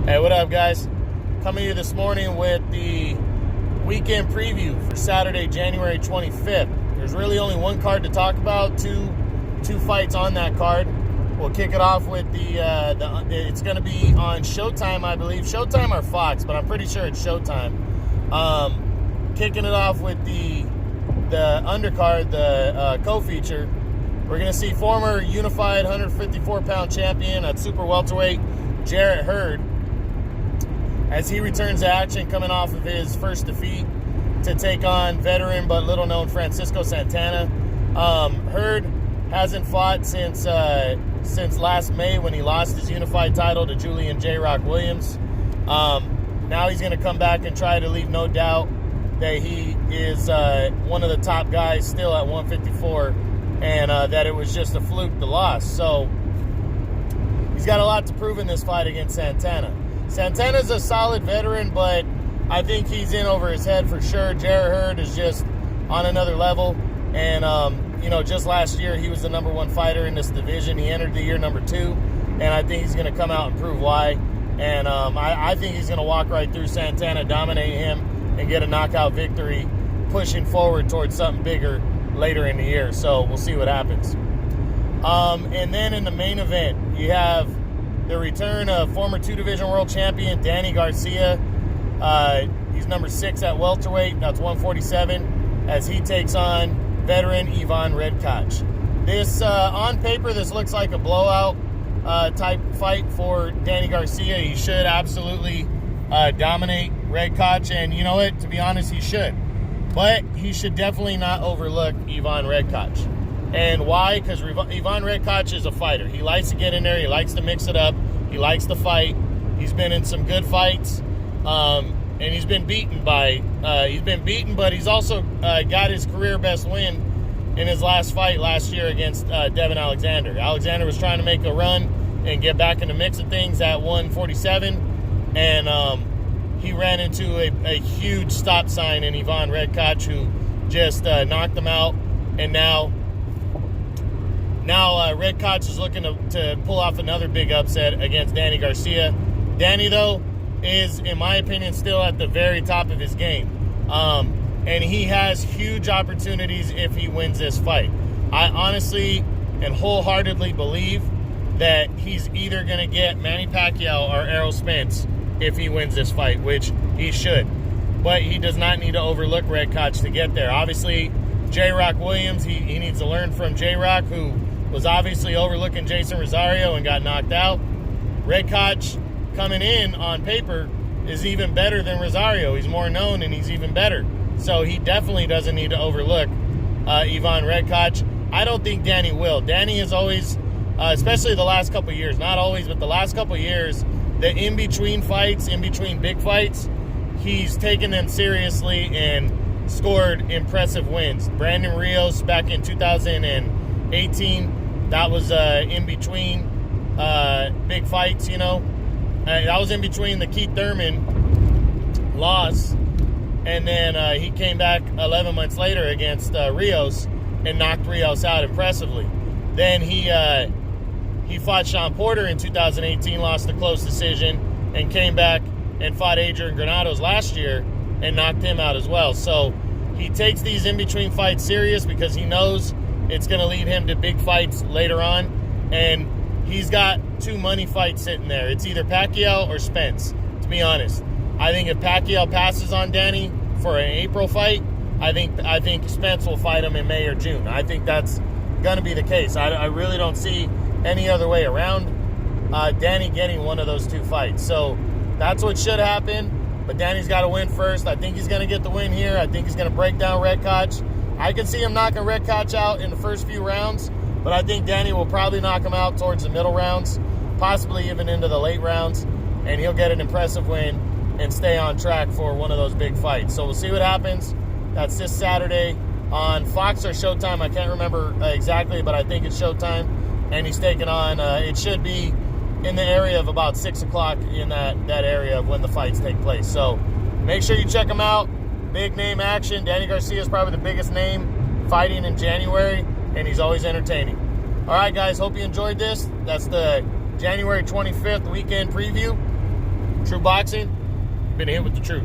Hey, what up, guys? Coming to you this morning with the weekend preview for Saturday, January 25th. There's really only one card to talk about, two fights on that card. We'll kick it off with it's going to be on Showtime, I believe. Showtime or Fox, but I'm pretty sure it's Showtime. Kicking it off with the undercard, the co-feature. We're going to see former unified 154-pound champion at super welterweight, Jarrett Hurd, as he returns to action coming off of his first defeat to take on veteran but little-known Francisco Santana. Hurd hasn't fought since last May when he lost his unified title to Julian J. Rock Williams. Now he's going to come back and try to leave no doubt that he is one of the top guys still at 154, and that it was just a fluke, the loss. So he's got a lot to prove in this fight against Santana. Santana's a solid veteran, but I think he's in over his head for sure. Jarrett Hurd is just on another level. And, just last year he was the number one fighter in this division. He entered the year number 2, and I think he's going to come out and prove why. And I think he's going to walk right through Santana, dominate him, and get a knockout victory, pushing forward towards something bigger later in the year. So we'll see what happens. And then in the main event, you have the return of former 2-division world champion Danny Garcia. He's number 6 at welterweight. That's 147, as he takes on veteran Ivan Redkach. This, on paper, this looks like a blowout type fight for Danny Garcia. He should absolutely dominate Redkach, and you know what? To be honest, he should. But he should definitely not overlook Ivan Redkach. And why? Because Ivan Redkach is a fighter. He likes to get in there. He likes to mix it up. He likes to fight. He's been in some good fights. And he's been beaten but he's also got his career best win in his last fight last year against Devin Alexander. Alexander was trying to make a run and get back in the mix of things at 147. And he ran into a huge stop sign in Ivan Redkach, who just knocked him out. And now Redkach is looking to pull off another big upset against Danny Garcia. Danny, though, is, in my opinion, still at the very top of his game. And he has huge opportunities if he wins this fight. I honestly and wholeheartedly believe that he's either going to get Manny Pacquiao or Errol Spence if he wins this fight, which he should. But he does not need to overlook Redkach to get there. Obviously, J. Rock Williams, he needs to learn from J. Rock, who was obviously overlooking Jason Rosario and got knocked out. Redkach, coming in on paper, is even better than Rosario. He's more known and he's even better. So he definitely doesn't need to overlook Ivan Redkach. I don't think Danny will. Danny is always, especially the last couple of years, not always, but the last couple of years, the in-between fights, in-between big fights, he's taken them seriously and scored impressive wins. Brandon Rios back in 2018, that was in between big fights, that was in between the Keith Thurman loss, and then he came back 11 months later against Rios and knocked Rios out impressively. Then he fought Sean Porter in 2018, lost a close decision, and came back and fought Adrian Granados last year and knocked him out as well. So he takes these in-between fights serious because he knows it's going to lead him to big fights later on. And he's got 2 money fights sitting there. It's either Pacquiao or Spence, to be honest. I think if Pacquiao passes on Danny for an April fight, I think Spence will fight him in May or June. I think that's going to be the case. I really don't see any other way around Danny getting one of those 2 fights. So that's what should happen. But Danny's got to win first. I think he's going to get the win here. I think he's going to break down Redkach. I can see him knocking Redkach out in the first few rounds, but I think Danny will probably knock him out towards the middle rounds, possibly even into the late rounds, and he'll get an impressive win and stay on track for one of those big fights. So we'll see what happens. That's this Saturday on Fox or Showtime. I can't remember exactly, but I think it's Showtime, and he's taking on, it should be in the area of about 6 o'clock in that area of when the fights take place. So make sure you check him out. Big name action. Danny Garcia is probably the biggest name fighting in January, and he's always entertaining. All right, guys, hope you enjoyed this. That's the January 25th weekend preview. True boxing, been hit with the truth.